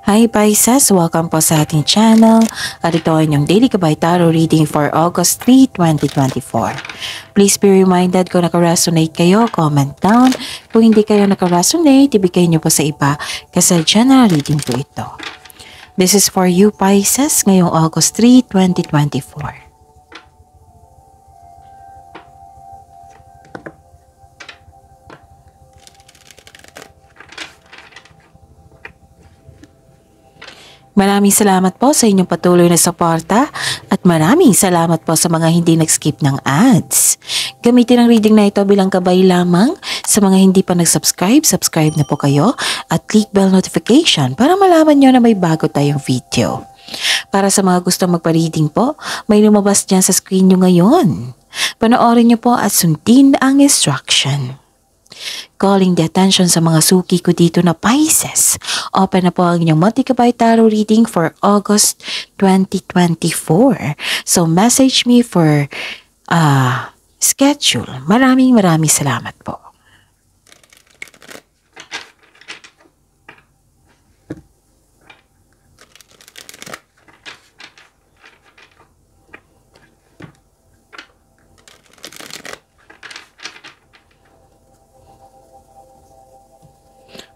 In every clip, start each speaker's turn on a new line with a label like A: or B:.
A: Hi Pisces! Welcome po sa ating channel at ito ay inyong Daily Gabay Tarot Reading for August 3, 2024. Please be reminded kung naka-resonate kayo, comment down. Kung hindi kayo naka-resonate, ibigay nyo po sa iba kasi general reading po ito. This is for you Pisces ngayong August 3, 2024. Maraming salamat po sa inyong patuloy na suporta at maraming salamat po sa mga hindi nag-skip ng ads. Gamitin ang reading na ito bilang gabay lamang. Sa mga hindi pa nag-subscribe, subscribe na po kayo at click bell notification para malaman nyo na may bago tayong video. Para sa mga gustong magpa-reading po, may lumabas dyan sa screen nyo ngayon. Panoorin nyo po at sundin ang instruction. Calling the attention sa mga suki ko dito na Pisces. Open na po ang inyong Multi-Gabay Tarot Reading for August 2024. So message me for schedule. Maraming salamat po.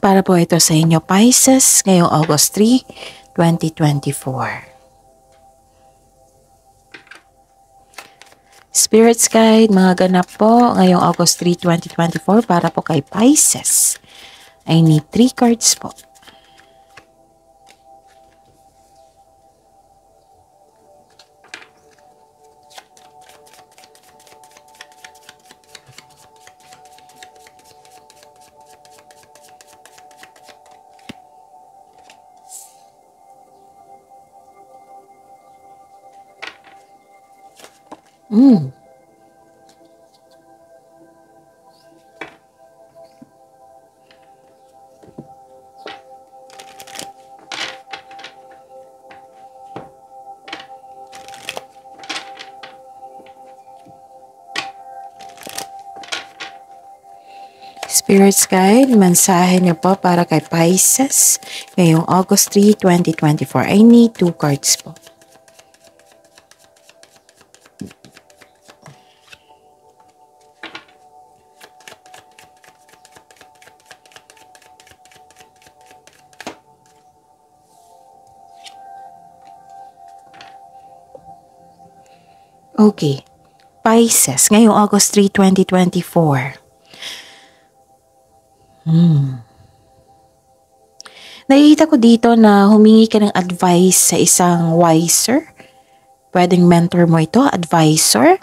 A: Para po ito sa inyo Pisces ngayong August 3, 2024. Spirits Guide, mga ganap po ngayong August 3, 2024 para po kay Pisces. I need 3 cards po. Spirits Guide, mensahe niyo po para kay Pisces ngayong August 3, 2024. I need 2 cards po. Okay. Pisces, ngayong August 3, 2024. Nakikita ko dito na humingi ka ng advice sa isang wiser. Pwedeng mentor mo ito, advisor.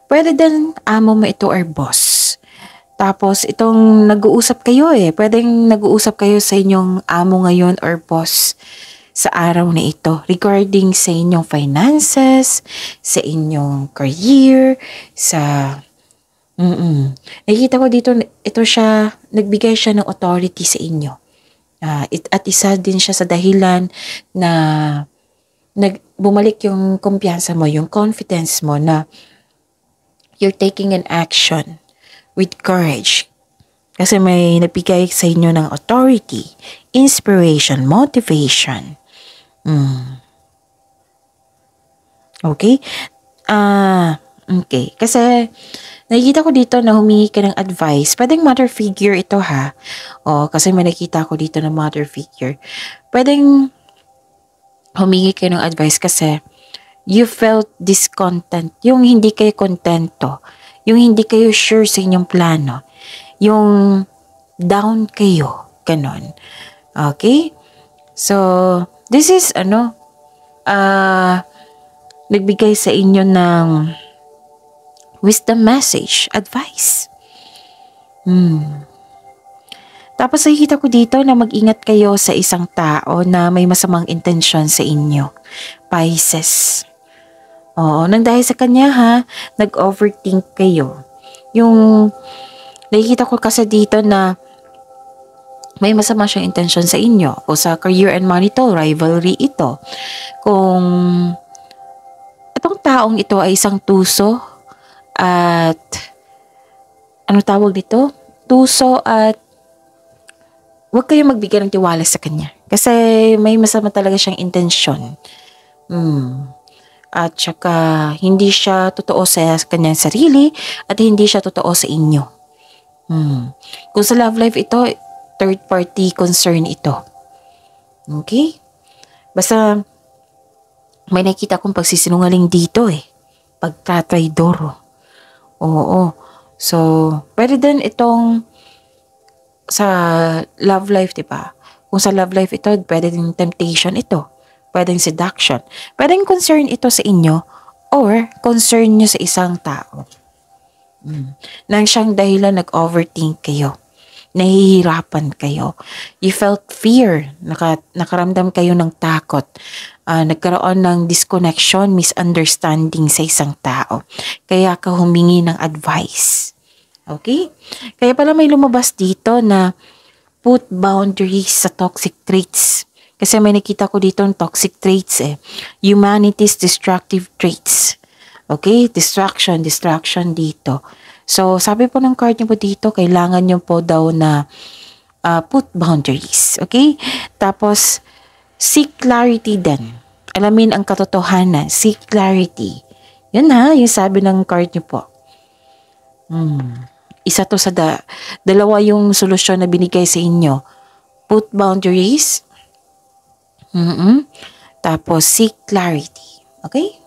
A: Pwede din amo mo ito or boss. Tapos itong nag-uusap kayo pwedeng nag-uusap kayo sa inyong amo ngayon or boss sa araw na ito regarding sa inyong finances, sa inyong career, sa nakikita ko dito, ito siya, nagbigay siya ng authority sa inyo. At isa din siya sa dahilan na bumalik yung kumpiyansa mo, yung confidence mo na you're taking an action with courage. Kasi may nagbigay sa inyo ng authority, inspiration, motivation. Okay? Okay. Kasi nakikita ko dito na humingi ka ng advice. Pwedeng mother figure ito ha. Kasi may nakita ko dito na mother figure. Pwedeng humingi ka ng advice kasi you felt discontent. Yung hindi kayo kontento. Yung hindi kayo sure sa inyong plano. Yung down kayo. Ganon. Okay? So, this is nagbigay sa inyo ng wisdom message, advice. Tapos nakikita ko dito na mag-ingat kayo sa isang tao na may masamang intensyon sa inyo. Pisces. Nang dahil sa kanya ha, nag-overthink kayo. Yung nakikita ko kasi dito na may masama siyang intensyon sa inyo. O sa career and money to, rivalry ito. Kung itong taong ito ay isang tuso, at ano tawag dito? Tuso at huwag kayong magbigay ng tiwala sa kanya. Kasi may masama talaga siyang intensyon. At saka hindi siya totoo sa kanyang sarili at hindi siya totoo sa inyo. Kung sa love life ito, third party concern ito. Okay? Basta may nakita kong pagsisinungaling dito pagtatraidor. Oo. So, pwede din itong sa love life, diba? Kung sa love life ito, pwede din temptation ito. Pwedeng seduction. Pwedeng concern ito sa inyo or concern nyo sa isang tao. Nang siyang dahilan nag-overthink kayo. Nahihirapan kayo. You felt fear. Nakaramdam kayo ng takot. Nagkaroon ng disconnection, misunderstanding sa isang tao. Kaya ka humingi ng advice. Okay? Kaya pala may lumabas dito na put boundaries sa toxic traits. Kasi may nakita ko dito ng toxic traits Humanity's destructive traits. Okay? Distraction dito. So, sabi po ng card niyo po dito, kailangan niyo po daw na put boundaries. Okay? Tapos, seek clarity din. Alamin ang katotohanan. Seek clarity. Yun yung sabi ng card niyo po. Isa to sa dalawa yung solusyon na binigay sa inyo. Put boundaries. Tapos, seek clarity. Okay?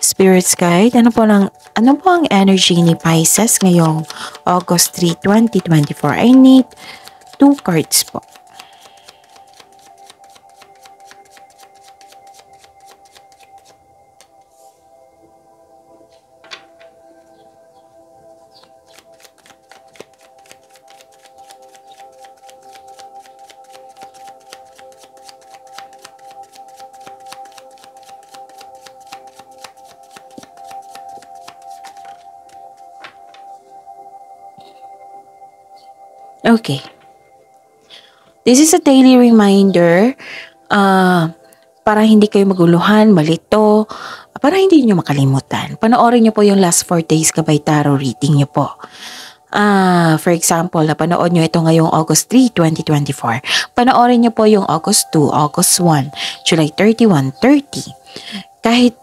A: Spirits Guide, ano po ang energy ni Pisces ngayong August 3, 2024? I need 2 cards po. Okay. This is a daily reminder para hindi kayo maguluhan, malito, para hindi nyo makalimutan. Panoorin nyo po yung last 4 days Gabay Tarot reading nyo po. For example, napanood nyo ito ngayong August 3, 2024. Panoorin nyo po yung August 2, August 1, July 31, 30. Kahit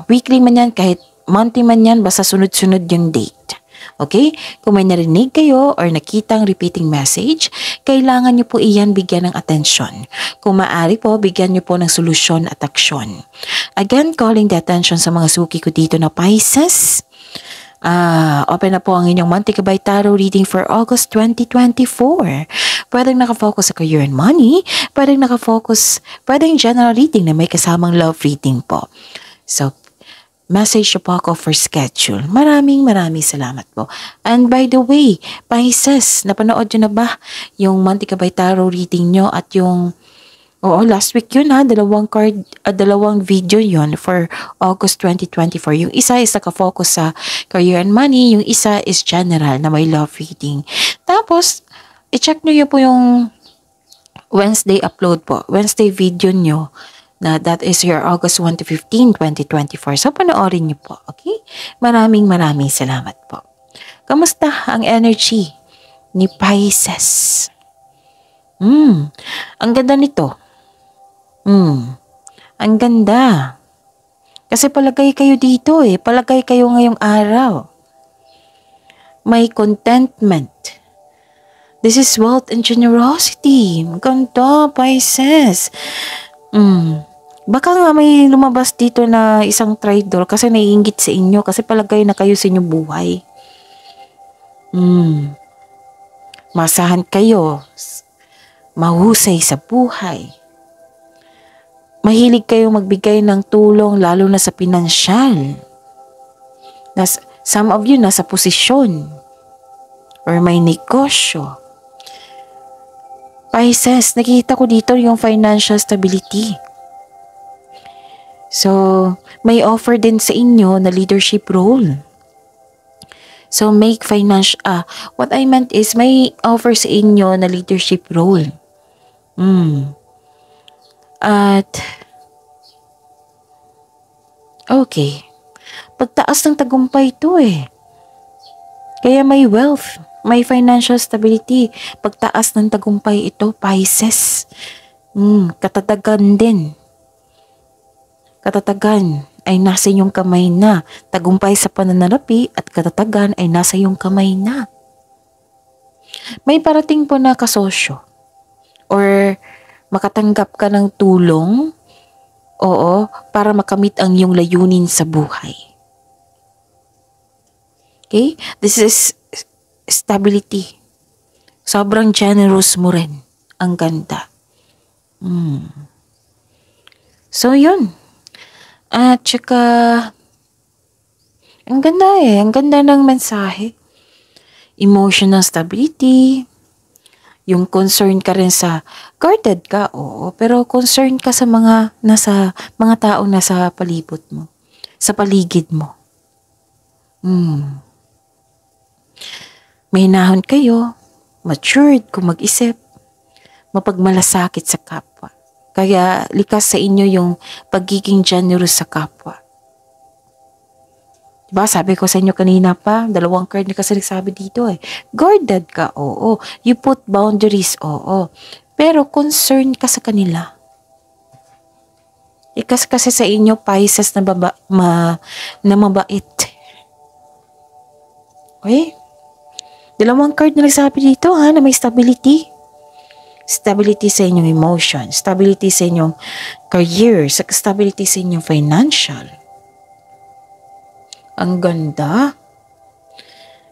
A: weekly man yan, kahit monthly man yan, basta sunod-sunod yung date. Okay? Kung may narinig kayo or nakitang repeating message, kailangan nyo po iyan bigyan ng atensyon. Kung maaari po, bigyan nyo po ng solusyon at aksyon. Again, calling the attention sa mga suki ko dito na Pisces. Open na po ang inyong Monthly Gabay Tarot reading for August 2024. Pwedeng nakafocus sa career and money, pwedeng general reading na may kasamang love reading po. So, message po ako for schedule. Maraming salamat po. And by the way, Pisces, napanood nyo na ba yung Monthly Gabay Tarot reading nyo at yung last week yun dalawang video yun for August 2024. Yung isa is nakafocus sa career and money, yung isa is general na may love reading. Tapos, i-check nyo po yung Wednesday upload po, Wednesday video nyo na that is your August 1 to 15, 2024. So, panoorin nyo po, okay? Maraming salamat po. Kamusta ang energy ni Pisces? Ang ganda nito. Ang ganda. Kasi palagay kayo dito palagay kayo ngayong araw. May contentment. This is wealth and generosity. Ganda, Pisces. Baka nga may lumabas dito na isang traidor kasi naiinggit sa inyo kasi palagay na kayo sa inyong buhay. Masahan kayo. Mahusay sa buhay. Mahilig kayong magbigay ng tulong lalo na sa pinansyal. Some of you nasa posisyon or may negosyo. Pisces, nakikita ko dito yung financial stability. So, may offer din sa inyo na leadership role. So, make what I meant is may offer sa inyo na leadership role. At, okay. Pagtaas ng tagumpay ito Kaya may wealth, may financial stability. Pagtaas ng tagumpay ito, Pisces. Katatagan din. Katatagan ay nasa iyong kamay na. Tagumpay sa pananalapi at katatagan ay nasa iyong kamay na. May parating po na kasosyo or makatanggap ka ng tulong, oo, para makamit ang iyong layunin sa buhay. Okay? This is stability. Sobrang generous mo rin. Ang ganda. So, yun. At saka, ang ganda Ang ganda ng mensahe. Emotional stability. Yung concern ka rin sa, guarded ka, oo. Pero concern ka sa mga taong nasa palibot mo. Sa paligid mo. May hinahon kayo. Matured kung mag-isip. Mapagmalasakit sa kapwa. Kaya likas sa inyo yung pagiging generous sa kapwa. Diba? Sabi ko sa inyo kanina pa, 2 card na kasi nagsabi dito Guarded ka, oo. You put boundaries, oo. Pero concern ka sa kanila. Likas kasi sa inyo, Pisces na mabait. Okay? 2 card na nagsabi dito na may stability. Stability sa inyong emotion, stability sa inyong career, stability sa inyong financial. Ang ganda.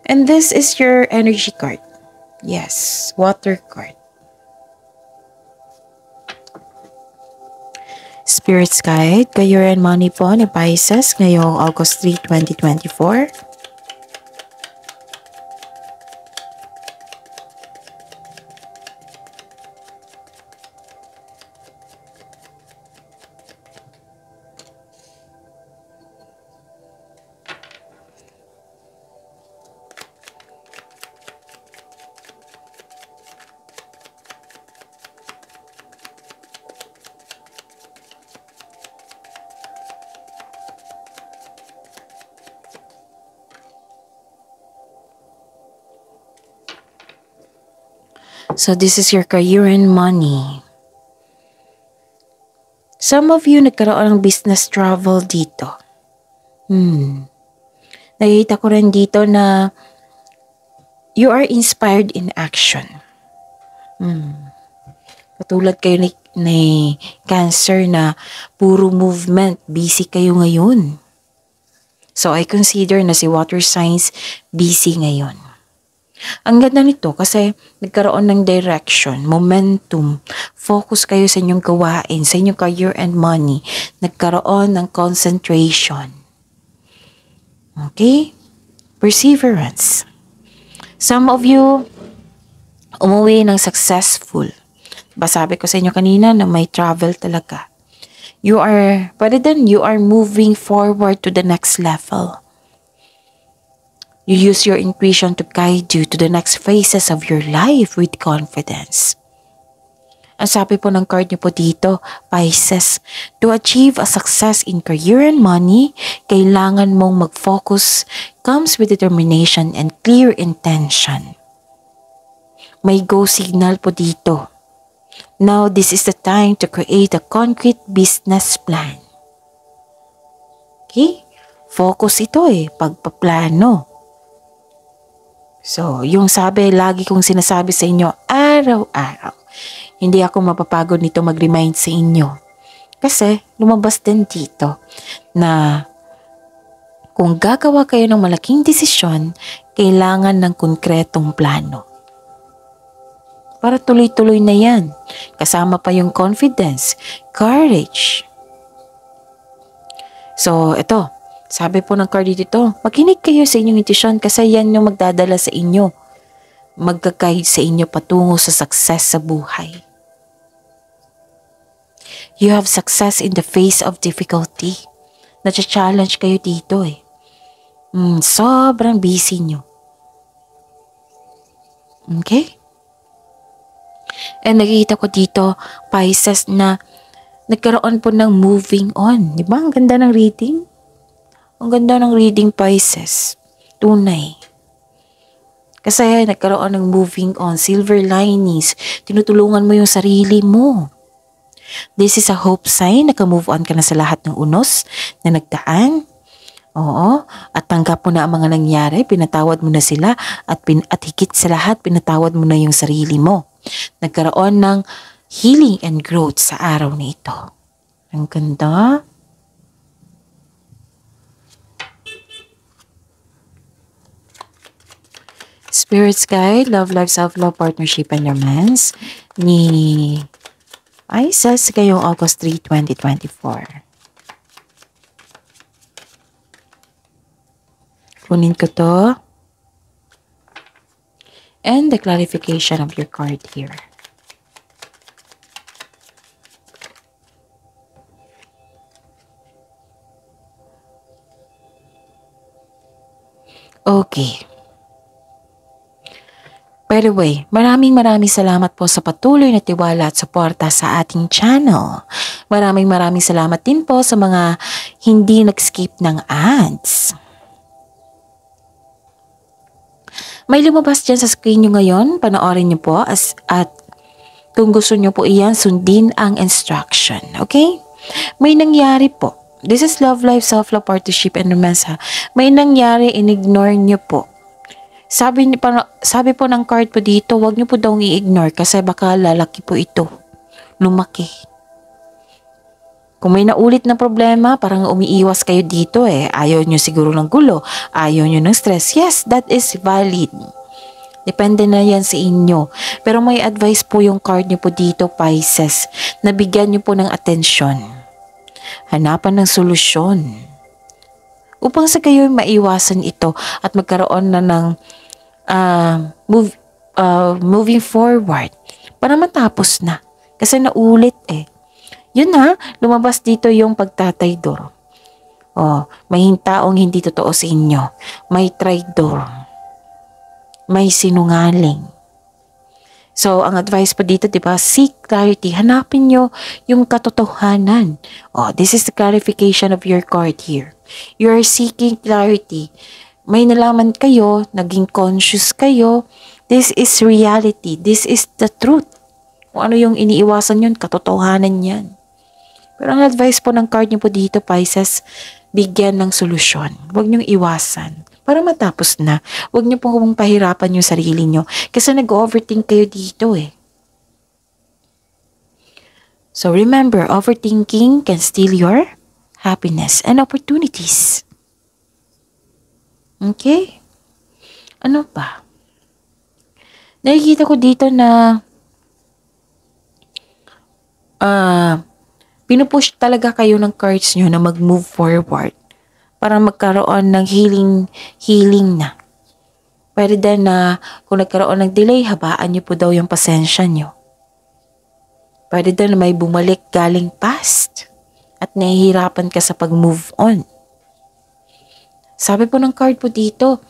A: And this is your energy card. Yes, water card. Spirit's Guide, career and money po ni Pisces ngayong August 3, 2024. So this is your career and money. Some of you nagkaroon ng business travel dito. Nakikita ko rin dito na you are inspired in action. Katulad kayo ni Cancer na puro movement, busy kayo ngayon. So I consider na si water signs busy ngayon. Ang ganda nito kasi nagkaroon ng direction, momentum, focus kayo sa inyong gawain, sa inyong career and money. Nagkaroon ng concentration. Okay? Perseverance. Some of you umuwi ng successful. Sabi ko sa inyo kanina na may travel talaga. You are moving forward to the next level. You use your intuition to guide you to the next phases of your life with confidence. Ang sabi po ng card niyo po dito, Pisces, to achieve a success in career and money, kailangan mong mag-focus, comes with determination and clear intention. May go signal po dito. Now, this is the time to create a concrete business plan. Okay? Focus ito pagpaplano. So, yung lagi kong sinasabi sa inyo, araw-araw. Hindi ako mapapagod nito mag-remind sa inyo. Kasi, lumabas din dito na kung gagawa kayo ng malaking desisyon, kailangan ng konkretong plano. Para tuloy-tuloy na yan. Kasama pa yung confidence, courage. So, ito. Sabi po ng card dito, makinig kayo sa inyong intuition kasi yan yung magdadala sa inyo. Magka-guide sa inyo patungo sa success sa buhay. You have success in the face of difficulty. Nacha-challenge kayo dito Sobrang busy nyo. Okay? And nakikita ko dito, Pisces, na nagkaroon po ng moving on. Diba? Ang ganda ng reading. Ang ganda ng reading, Pisces. Tunay. Kasi nagkaroon ng moving on, silver linings, tinutulungan mo yung sarili mo. This is a hope sign, naka-move on ka na sa lahat ng unos na nagdaan. Oo, at tanggap mo na ang mga nangyari, pinatawad mo na sila at higit sa lahat, pinatawad mo na yung sarili mo. Nagkaroon ng healing and growth sa araw na ito. Ang ganda. Spirit's Guide, Love Life, Self-Love, Partnership, and Romance ni Pisces ngayong August 3, 2024. Kunin ko to. And the clarification of your card here. Okay. By the way, maraming salamat po sa patuloy na tiwala at suporta sa ating channel. Maraming salamat din po sa mga hindi nag-skip ng ads. May lumabas dyan sa screen nyo ngayon, panoorin nyo po at kung gusto nyo po iyan, sundin ang instruction, okay? May nangyari po. This is Love Life, Self-Love, Partnership, and Romance ha. May nangyari, in-ignore nyo po. Sabi po ng card po dito, wag nyo po daw i-ignore kasi baka lalaki po ito. Lumaki. Kung may naulit na problema, parang umiiwas kayo dito eh. Ayaw nyo siguro ng gulo. Ayaw nyo ng stress. Yes, that is valid. Depende na yan sa inyo. Pero may advice po yung card nyo po dito, Pisces, na bigyan nyo po ng atensyon. Hanapan ng solusyon. Upang sa kayo maiwasan ito at magkaroon na ng moving forward para matapos na. Kasi naulit eh. Yun na, lumabas dito yung pagtataydor. May taong hindi totoo sa inyo. May traidor. May sinungaling. So, ang advice po dito, diba, seek clarity. Hanapin nyo yung katotohanan. This is the clarification of your card here. You are seeking clarity. May nalaman kayo, naging conscious kayo. This is reality. This is the truth. Kung ano yung iniiwasan yun, katotohanan yan. Pero ang advice po ng card niyo po dito, Pisces, bigyan ng solusyon. Huwag niyong iwasan. Para matapos na, huwag niyo pong pahirapan yung sarili niyo. Kasi nag-overthink kayo dito eh. So remember, overthinking can steal your happiness and opportunities. Okay? Ano pa? Nakikita ko dito na pinupush talaga kayo ng cards nyo na mag-move forward para magkaroon ng healing na. Pwede din na kung nagkaroon ng delay, habaan nyo po daw yung pasensya nyo. Pwede din na may bumalik galing past at nahihirapan ka sa pag-move on. Sabi po ng card po dito,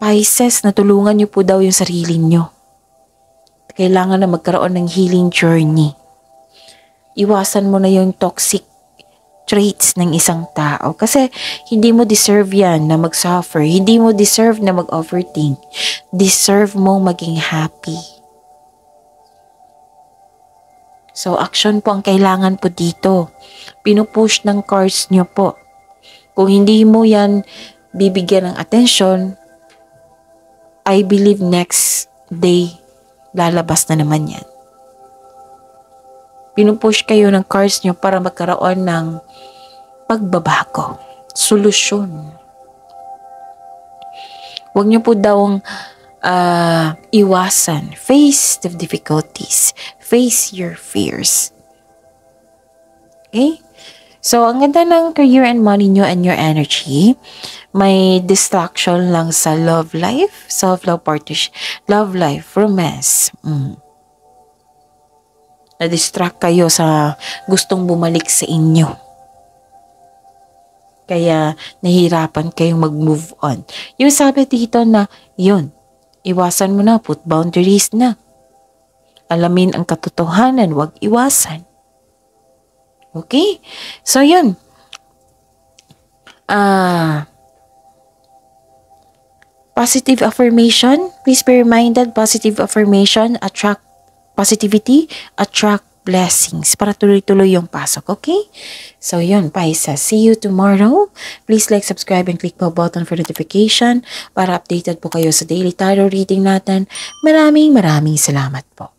A: Pisces, natulungan nyo po daw yung sarili nyo. Kailangan na magkaroon ng healing journey. Iwasan mo na yung toxic traits ng isang tao kasi hindi mo deserve yan na mag-suffer. Hindi mo deserve na mag-overthink. Deserve mo maging happy. So, action po ang kailangan po dito. Pinupush ng cards nyo po. Kung hindi mo yan bibigyan ng atensyon, I believe next day, lalabas na naman yan. Pinupush kayo ng cards nyo para magkaroon ng pagbabago, solusyon. Huwag nyo po daw iwasan, face the difficulties, face your fears. Okay? So, ang ganda ng career and money nyo and your energy. May distraction lang sa love life, self-love, partnership, love life, romance. Na-distract kayo sa gustong bumalik sa inyo. Kaya nahihirapan kayong mag-move on. Yung sabi dito na, yun, iwasan mo na, put boundaries na. Alamin ang katotohanan, wag iwasan. Okay? So, yun. positive affirmation. Please be reminded, positive affirmation attract positivity, attract blessings para tuloy-tuloy yung pasok, okay? So yun, Pisces. See you tomorrow. Please like, subscribe, and click the button for notification para updated po kayo sa daily tarot reading natin. Maraming salamat po.